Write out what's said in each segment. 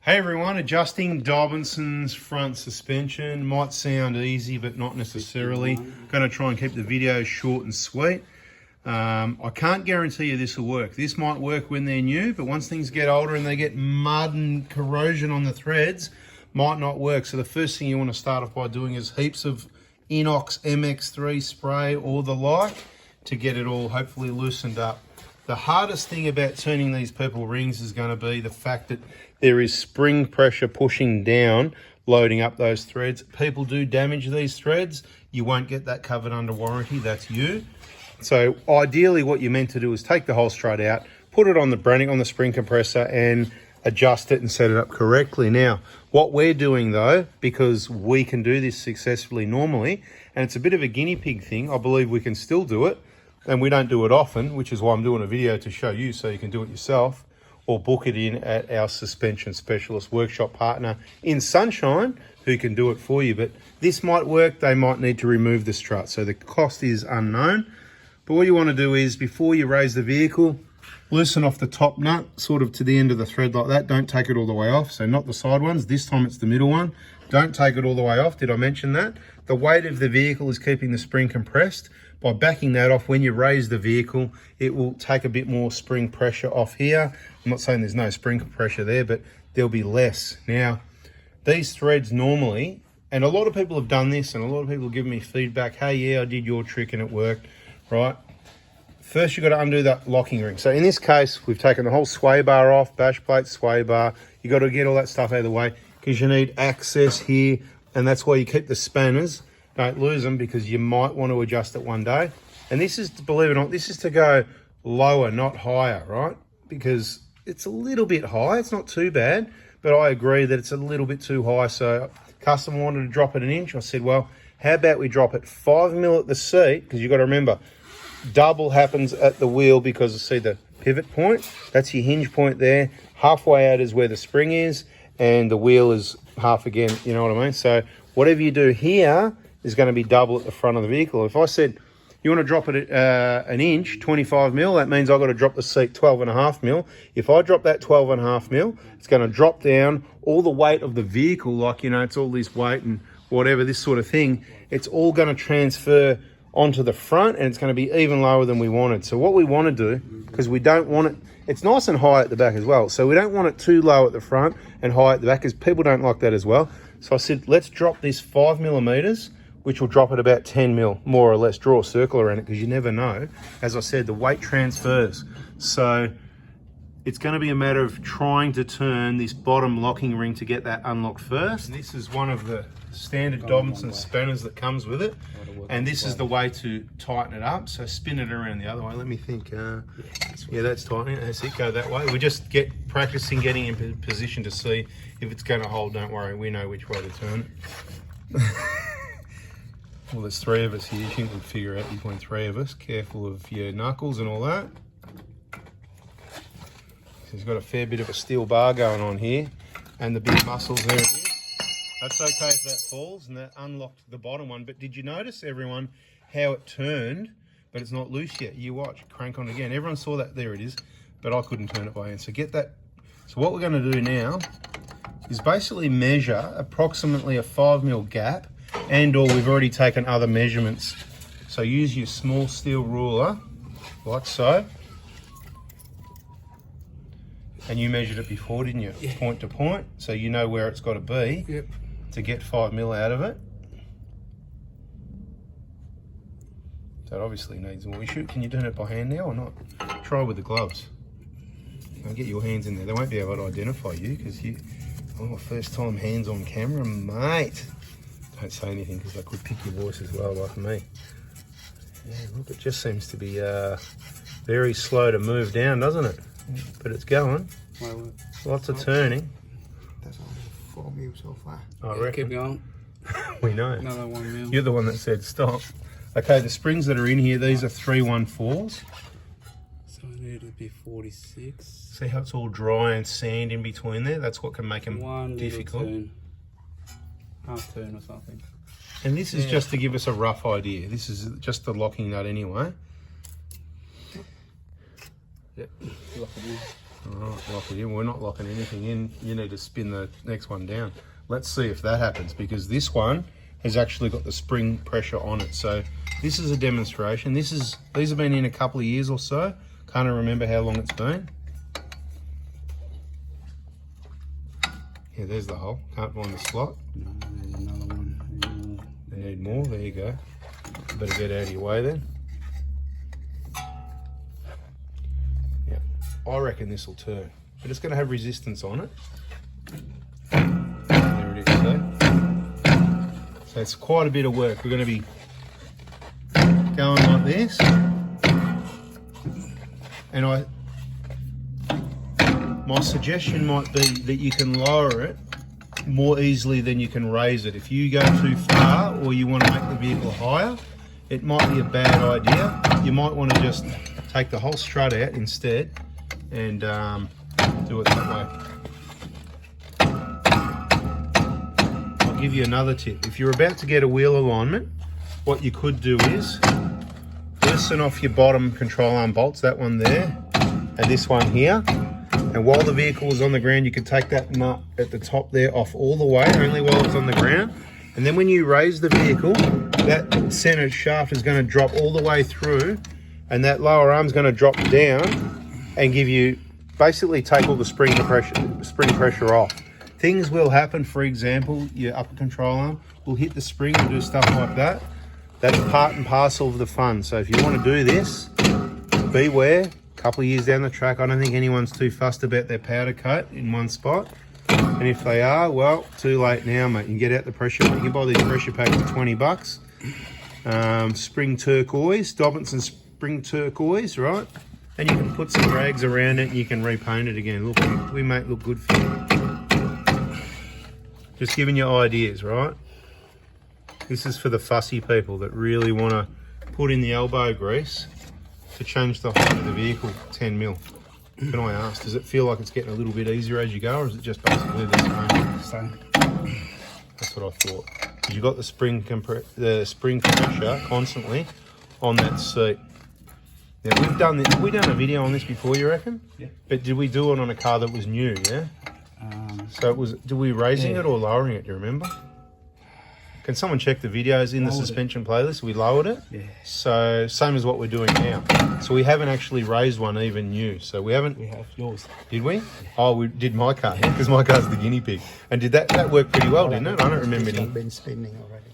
Hey everyone, adjusting Dobinson's front suspension. Might sound easy, but not necessarily. Going to try and keep the video short and sweet. I can't guarantee you this will work. This might work when they're new, but once things get older and they get mud and corrosion on the threads, might not work. So the first thing you want to start off by doing is heaps of Inox MX3 spray or the like to get it all hopefully loosened up. The hardest thing about turning these purple rings is going to be the fact that there is spring pressure pushing down, loading up those threads. People do damage these threads. You won't get that covered under warranty. That's you. So ideally what you're meant to do is take the whole strut out, put it on the branding on the spring compressor and adjust it and set it up correctly. Now, what we're doing though, because we can do this successfully normally, and it's a bit of a guinea pig thing, I believe we can still do it. And we don't do it often, which is why I'm doing a video to show you so you can do it yourself or book it in at our suspension specialist workshop partner in Sunshine who can do it for you. But this might work, they might need to remove the strut. So the cost is unknown. But what you want to do is before you raise the vehicle, loosen off the top nut sort of to the end of the thread like that. Don't take it all the way off. So not the side ones, this time it's the middle one. Don't take it all the way off, did I mention that? The weight of the vehicle is keeping the spring compressed. By backing that off, when you raise the vehicle, it will take a bit more spring pressure off here. I'm not saying there's no spring pressure there, but there'll be less. Now, these threads normally, and a lot of people have done this, and a lot of people give me feedback, hey, yeah, I did your trick and it worked, right? First, you've got to undo that locking ring. So in this case, we've taken the whole sway bar off, bash plate, sway bar. You've got to get all that stuff out of the way because you need access here, and that's why you keep the spanners. Don't lose them because you might want to adjust it one day. And this is, believe it or not, this is to go lower, not higher, right? Because it's a little bit high. It's not too bad, but I agree that it's a little bit too high. So customer wanted to drop it an inch. I said, well, how about we drop it 5 mil at the seat? Because you've got to remember, double happens at the wheel because see the pivot point? That's your hinge point there. Halfway out is where the spring is, and the wheel is half again, you know what I mean? So whatever you do here is going to be double at the front of the vehicle. If I said, you want to drop it at an inch, 25 mil, that means I've got to drop the seat 12.5 mil. If I drop that 12.5 mil, it's going to drop down all the weight of the vehicle, like, you know, it's all this weight and whatever, this sort of thing. It's all going to transfer onto the front and it's going to be even lower than we wanted. So what we want to do, because we don't want it, it's nice and high at the back as well. So we don't want it too low at the front and high at the back because people don't like that as well. So I said, let's drop this 5 millimeters, which will drop at about 10 mil, more or less. Draw a circle around it because you never know. As I said, the weight transfers. So it's going to be a matter of trying to turn this bottom locking ring to get that unlocked first. And this is one of the standard Dobinson spanners that comes with it. And this is the way to tighten it up. So spin it around the other way. Let me think. Yeah, that's tightening. That's it. Go that way. We just get practicing getting in position to see if it's going to hold. Don't worry. We know which way to turn it. Well, there's 3 of us here. You can figure out between 3 of us. Careful of your knuckles and all that. He's got a fair bit of a steel bar going on here, and the big muscles there. That's okay if that falls, and that unlocked the bottom one. But did you notice, everyone, how it turned, but it's not loose yet? You watch, crank on again. Everyone saw that. There it is, but I couldn't turn it by hand. So get that. So what we're going to do now is basically measure approximately a 5 mil gap, and or we've already taken other measurements. So use your small steel ruler, like so. And you measured it before, didn't you? Yeah. Point to point, so you know where it's got to be. Yep. To get 5 mil out of it. So it obviously needs more. Can you turn it by hand now or not? Try with the gloves. And get your hands in there. They won't be able to identify you because oh, first time hands on camera, mate. Don't say anything because I could pick your voice as well, like me. Yeah, look, it just seems to be very slow to move down, doesn't it? But it's going. Lots of turning. That's only 4 mil so far. I reckon. Keep going. We know. Another 1 mil. You're the one that said stop. Okay, the springs that are in here, these are 314s. So I need to be 46. See how it's all dry and sand in between there? That's what can make them difficult. Turn. Half turn or something. And this is just to give us a rough idea. This is just the locking nut anyway. Yep. Lock it in. All right, lock it in. We're not locking anything in. You need to spin the next one down. Let's see if that happens, because this one has actually got the spring pressure on it. So this is a demonstration. These have been in a couple of years or so. Can't remember how long it's been. Yeah, there's the hole. Can't find the slot. No, there's another one. They need more. There you go. Better get out of your way then. Yeah, I reckon this will turn, but it's going to have resistance on it. There it is. So it's quite a bit of work. We're going to be going like this, and my suggestion might be that you can lower it more easily than you can raise it. If you go too far or you want to make the vehicle higher, it might be a bad idea. You might want to just take the whole strut out instead and do it that way. I'll give you another tip. If you're about to get a wheel alignment, what you could do is loosen off your bottom control arm bolts, that one there and this one here. And while the vehicle is on the ground, you can take that nut at the top there off all the way, only while it's on the ground. And then when you raise the vehicle, that center shaft is going to drop all the way through, and that lower arm is going to drop down and give you, basically take all the spring pressure off. Things will happen. For example, your upper control arm will hit the spring and do stuff like that. That's part and parcel of the fun. So if you want to do this, beware. Couple of years down the track, I don't think anyone's too fussed about their powder coat in one spot, and if they are, well, too late now, mate. You can get out the pressure. You can buy these pressure packs for 20 bucks. Spring turquoise, Dobinson spring turquoise, right? And you can put some rags around it and you can repaint it again. Look, we make it look good for you. Just giving you ideas, right? This is for the fussy people that really want to put in the elbow grease to change the height of the vehicle 10 mil. Can I ask, does it feel like it's getting a little bit easier as you go, or is it just basically the same? That's what I thought. Because you've got the spring pressure constantly on that seat. Now we've done this. Have we done a video on this before, you reckon? Yeah. But did we do it on a car that was new? Yeah. So it was. Did we raising it or lowering it? Do you remember? Can someone check the videos in the suspension playlist? We lowered it. Yeah. So same as what we're doing now. So we haven't actually raised one even new. So we haven't. We have yours. Did we? Yeah. Oh, we did my car, because my car's the guinea pig. And did that work pretty well, didn't it? I don't remember any. Been spinning already.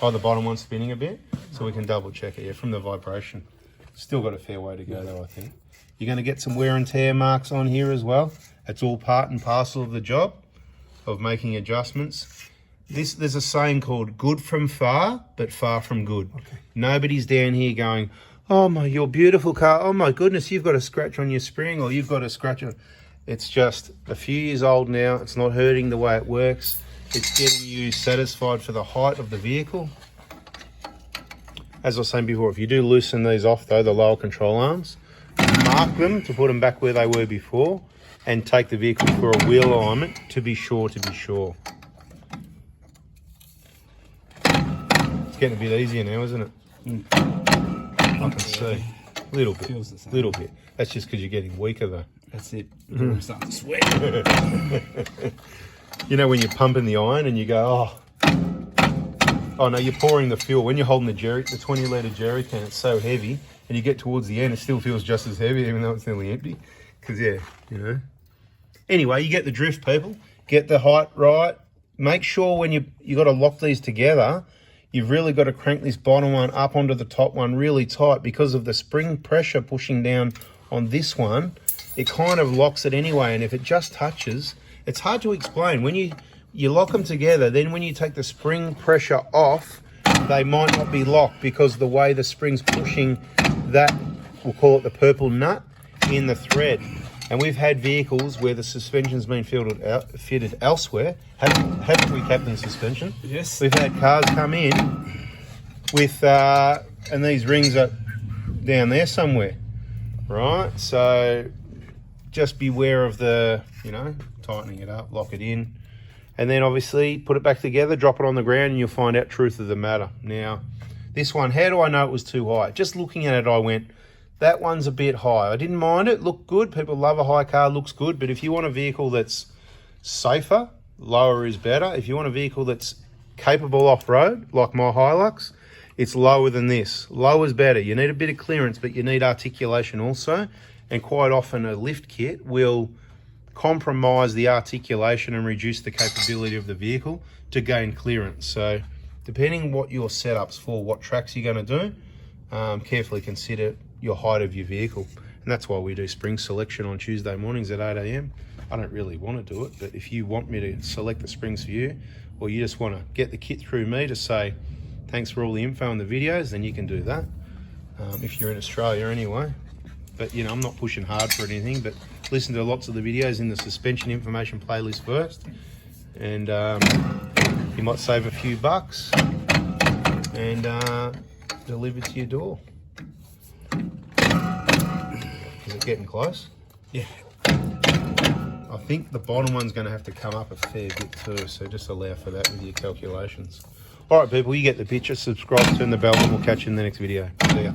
Oh, the bottom one's spinning a bit, so we can double check it. Yeah, from the vibration. Still got a fair way to go though, I think. You're going to get some wear and tear marks on here as well. It's all part and parcel of the job of making adjustments. There's a saying called good from far, but far from good. Okay. Nobody's down here going, oh my, your beautiful car, oh my goodness, you've got a scratch on your spring, or you've got a scratch on. It's just a few years old now. It's not hurting the way it works. It's getting you satisfied for the height of the vehicle. As I was saying before, if you do loosen these off though, the lower control arms, mark them to put them back where they were before, and take the vehicle for a wheel alignment to be sure. It's getting a bit easier now, isn't it? I can see. Little bit. Feels the same. Little bit. That's just because you're getting weaker though. That's it. I'm starting to sweat. You know when you're pumping the iron and you go, oh no, you're pouring the fuel. When you're holding the 20 litre jerry can, it's so heavy, and you get towards the end, it still feels just as heavy, even though it's nearly empty. Because yeah, you know. Anyway, you get the drift, people. Get the height right. Make sure when you got to lock these together, you've really got to crank this bottom one up onto the top one really tight, because of the spring pressure pushing down on this one. It kind of locks it anyway, and if it just touches, it's hard to explain. When you lock them together, then when you take the spring pressure off, they might not be locked because the way the spring's pushing that, we'll call it the purple nut, in the thread. And we've had vehicles where the suspension's been fitted elsewhere. Haven't we, Captain Suspension? Yes. We've had cars come in with, and these rings are down there somewhere, right? So just beware of the, tightening it up, lock it in. And then obviously put it back together, drop it on the ground, and you'll find out truth of the matter. Now, this one, how do I know it was too high? Just looking at it, I went, That one's a bit high. I didn't mind it, looked good. People love a high car, looks good. But if you want a vehicle that's safer, lower is better. If you want a vehicle that's capable off-road, like my Hilux, it's lower than this. Lower is better. You need a bit of clearance, but you need articulation also. And quite often a lift kit will compromise the articulation and reduce the capability of the vehicle to gain clearance. So depending what your setup's for, what tracks you're going to do, carefully consider your height of your vehicle. And that's why we do spring selection on Tuesday mornings at 8 AM. I don't really want to do it, but if you want me to select the springs for you, or you just want to get the kit through me to say thanks for all the info in the videos, then you can do that, if you're in Australia anyway. But you know, I'm not pushing hard for anything, but listen to lots of the videos in the suspension information playlist first, and you might save a few bucks and deliver to your door. Is it getting close? Yeah. I think the bottom one's going to have to come up a fair bit too, so just allow for that with your calculations. All right, people, you get the picture. Subscribe, turn the bell, and we'll catch you in the next video. See ya.